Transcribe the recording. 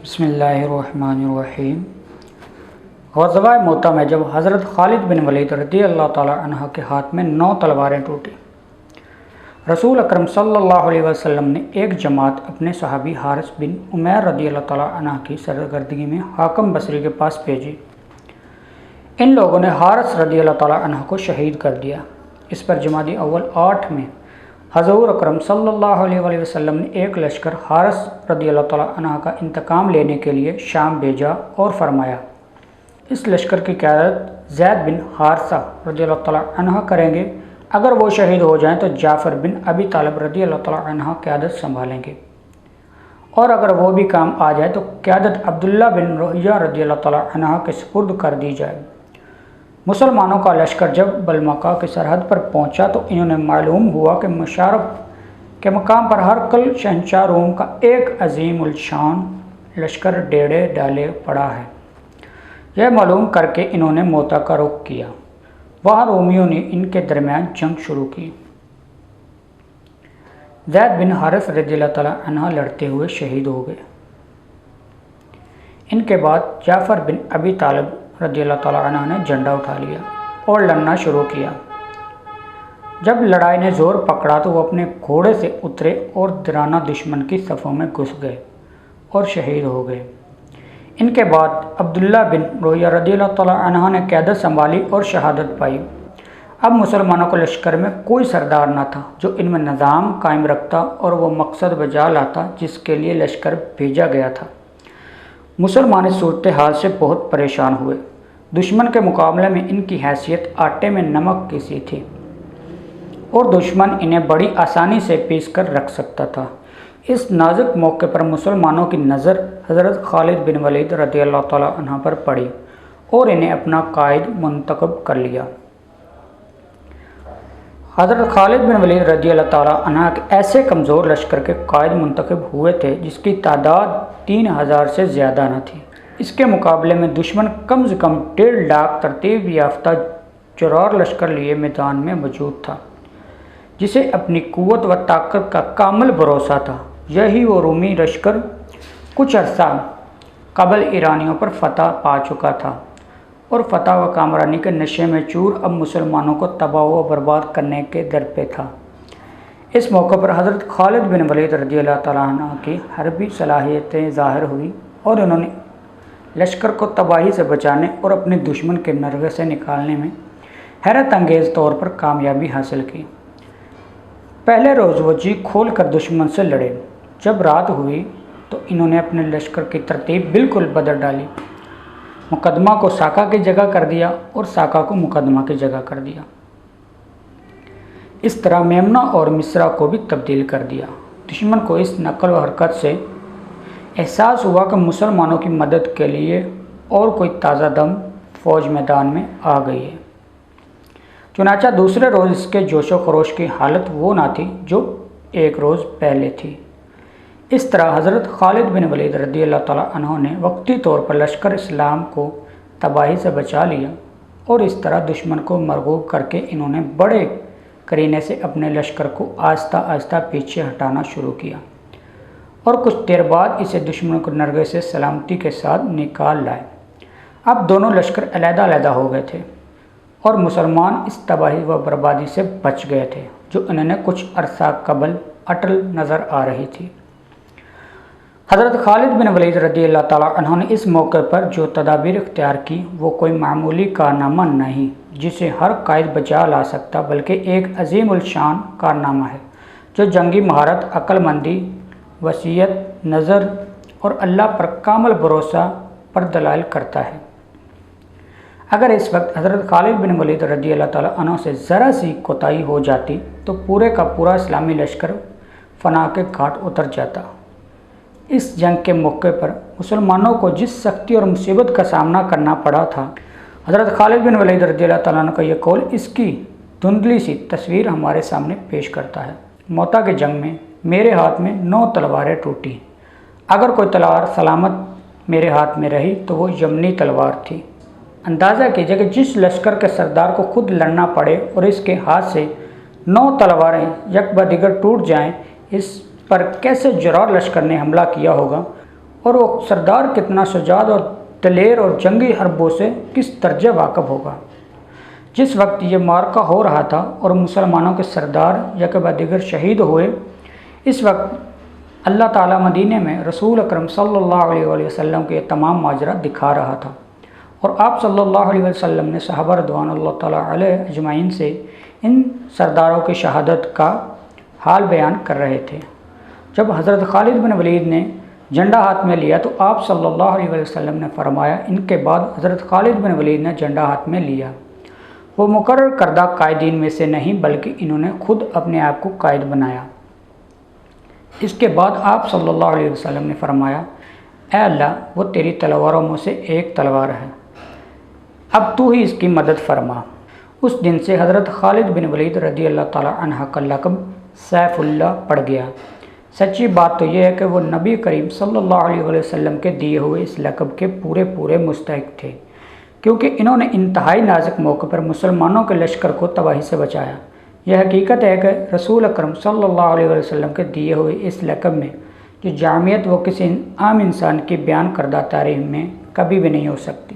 बिस्मिल्लाहिर्रहमानिर्रहीम। ग़ज़वा मोता में जब हज़रत खालिद बिन वलीद रज़ी अल्लाह ताला अन्हु के हाथ में 9 तलवारें टूटी, रसूल अकरम सल्लल्लाहु अलैहि वसल्लम ने एक जमात अपने सहाबी हारिस बिन उमैर रज़ी अल्लाह ताला अन्हु की सरगर्दगी में हाकिम बसरी के पास भेजी। इन लोगों ने हारिस रज़ी अल्लाह ताला अन्हु को शहीद कर दिया। इस पर जमादी अव्वल 8 में हज़ूर अकरम सल्लल्लाहु अलैहि वसल्लम ने एक लश्कर हारिस रज़ी अल्लाह ताला अन्हु का इंतकाम लेने के लिए शाम भेजा और फरमाया, इस लश्कर की क़यादत ज़ैद बिन हारिसा रज़ी अल्लाह ताला अन्हु करेंगे। अगर वो शहीद हो जाएं तो जाफ़र बिन अबी तालिब रज़ी अल्लाह ताला अन्हु क़यादत संभालेंगे, और अगर वो भी काम आ जाए तो क़यादत अब्दुल्ला बिन रवाहा रज़ी अल्लाह ताला अन्हु के सुपुर्द कर दी जाए। मुसलमानों का लश्कर जब बलमका की सरहद पर पहुंचा तो इन्होंने मालूम हुआ कि मुशारफ के मकाम पर हरकल शहंशाह रोम का एक अजीम उलशान लश्कर डेढ़े डाले पड़ा है। यह मालूम करके इन्होंने मोता का रुख किया। वहाँ रोमियों ने इनके दरमियान जंग शुरू की। ज़ैद बिन हारिस रज़ियल्लाहु ताला अन्हु लड़ते हुए शहीद हो गए। इनके बाद जाफ़र बिन अबी तालिब रज़ियल्लाहु ताला अन्हु ने झंडा उठा लिया और लड़ना शुरू किया। जब लड़ाई ने ज़ोर पकड़ा तो वो अपने घोड़े से उतरे और दराना दुश्मन की सफ़ों में घुस गए और शहीद हो गए। इनके बाद अब्दुल्ला बिन रवाहा रज़ियल्लाहु ताला अन्हु ने क़यादत संभाली और शहादत पाई। अब मुसलमानों को लश्कर में कोई सरदार न था जो इनमें निज़ाम कायम रखता और वो मकसद बजा लाता जिसके लिए लश्कर भेजा गया था। मुसलमान इस सूरत हाल से बहुत परेशान हुए। दुश्मन के मुकाबले में इनकी हैसियत आटे में नमक की सी थी और दुश्मन इन्हें बड़ी आसानी से पीस कर रख सकता था। इस नाजुक मौके पर मुसलमानों की नज़र हज़रत खालिद बिन वलीद रज़ियल्लाहु ताला अन्हु पर पड़ी और इन्हें अपना कायद मुंतखब कर लिया। हज़रत खालिद बिन वलीद रज़ियल्लाहु ताला अन्हु के ऐसे कमज़ोर लश्कर के कायद मुंतखब हुए थे जिसकी तादाद 3000 से ज़्यादा न थी। इसके मुकाबले में दुश्मन कम से कम 1.5 लाख तरतीब याफ्ता चुरार लश्कर लिए मैदान में मौजूद था, जिसे अपनी क़ुव्वत व ताकत का कामिल भरोसा था। यही वो रूमी लश्कर कुछ अरसा कबल ईरानियों पर फतह पा चुका था और फतह व कामरानी के नशे में चूर अब मुसलमानों को तबाह व बर्बाद करने के दर पे था। इस मौके पर हज़रत खालिद बिन वलीद रज़ियल्लाहु ताला अन्हु की हरबी सलाहियतें ज़ाहिर हुई और उन्होंने लश्कर को तबाही से बचाने और अपने दुश्मन के नरगे से निकालने में हैरत अंगेज़ तौर पर कामयाबी हासिल की। पहले रोज़ वो जी खोल कर दुश्मन से लड़े। जब रात हुई तो इन्होंने अपने लश्कर की तरतीब बिल्कुल बदल डाली। मुकदमा को साका की जगह कर दिया और साका को मुकदमा की जगह कर दिया। इस तरह मेमना और मिस्रा को भी तब्दील कर दिया। दुश्मन को इस नकल व हरकत से एहसास हुआ कि मुसलमानों की मदद के लिए और कोई ताज़ा दम फ़ौज मैदान में आ गई है। चुनांचे दूसरे रोज़ इसके जोशो खरोश की हालत वो ना थी जो एक रोज़ पहले थी। इस तरह हज़रत खालिद बिन वलीद रज़ियल्लाहु ताला अन्हु ने वक्ती तौर पर लश्कर इस्लाम को तबाही से बचा लिया और इस तरह दुश्मन को मरगूब करके इन्होंने बड़े करीने से अपने लश्कर को आहिस्ता आहिस्ता पीछे हटाना शुरू किया और कुछ देर बाद इसे दुश्मन को नरगे से सलामती के साथ निकाल लाए। अब दोनों लश्कर अलहदा हो गए थे और मुसलमान इस तबाही व बर्बादी से बच गए थे जो इन्हें कुछ अरसा कबल अटल नज़र आ रही थी। हज़रत खालिद बिन वलीद रज़ियल्लाहु ताला अन्हु ने इस मौके पर जो तदाबीर इख्तियार की वो कोई मामूली कारनामा नहीं जिसे हर कायद बचा ला सकता, बल्कि एक अजीम उलशान कारनामा है जो जंगी महारत, अक्लमंदी, वसीयत, नज़र और अल्लाह पर कामिल भरोसा पर दलाल करता है। अगर इस वक्त हज़रत खालिद बिन वलीद रज़ियल्लाहु ताला अन्हु से ज़रा सी कोताही हो जाती तो पूरे का पूरा इस्लामी लश्कर फना के घाट उतर जाता। इस जंग के मौके पर मुसलमानों को जिस सख्ती और मुसीबत का सामना करना पड़ा था, हज़रत खालिद बिन वलीद रज़ियल्लाहु ताला अन्हु का यह कौल इसकी धुंधली सी तस्वीर हमारे सामने पेश करता है। मौता के जंग में मेरे हाथ में 9 तलवारें टूटी। अगर कोई तलवार सलामत मेरे हाथ में रही तो वो यमनी तलवार थी। अंदाज़ा कीजिए कि जिस लश्कर के सरदार को खुद लड़ना पड़े और इसके हाथ से 9 तलवारें यक ब दिगर टूट जाएँ, इस पर कैसे जरार लश्कर ने हमला किया होगा और वो सरदार कितना शुजात और दलेर और जंगी हरबों से किस दर्जे वाकफ़ होगा। जिस वक्त ये मार्का हो रहा था और मुसलमानों के सरदार यकबा दिगर शहीद हुए, इस वक्त अल्लाह ताला मदीने में रसूल अकरम सल्लल्लाहु अलैहि वसल्लम के तमाम माजरा दिखा रहा था और आप सल्लल्लाहु अलैहि वसल्लम ने सहाबा रज़ियल्लाहु ताला अलैहि अजमाइन से इन सरदारों की शहादत का हाल बयान कर रहे थे। जब हज़रत खालिद बिन वलीद ने झंडा हाथ में लिया तो आप सल्लल्लाहु अलैहि वसल्लम ने फरमाया, इनके बाद हज़रत खालिद बिन वलीद ने झंडा हाथ में लिया। वो मुकर्रर करदा कायदीन में से नहीं बल्कि इन्होंने खुद अपने आप को कायद बनाया। इसके बाद आप सल्लल्लाहु अलैहि वसल्लम ने फरमाया, ऐ अल्लाह, वो तेरी तलवारों में से एक तलवार है, अब तू ही इसकी मदद फरमा। उस दिन से हज़रत खालिद बिन वलीद रज़ी अल्लाह ताला अन्हा का लक़ब सैफ़ुल्लाह पड़ गया। सच्ची बात तो यह है कि वो नबी करीम सल्लल्लाहु अलैहि वसल्लम के दिए हुए इस लक़ब के पूरे पूरे मुस्तहिक़ थे, क्योंकि इन्होंने इंतहाई नाजुक मौके पर मुसलमानों के लश्कर को तबाही से बचाया। यह हकीकत है कि रसूल अकरम सल्लल्लाहु अलैहि वसल्लम के दिए हुए इस लक़ब में जो जामियत वो किसी आम इंसान की बयान करदा तारीख़ में कभी भी नहीं हो सकती।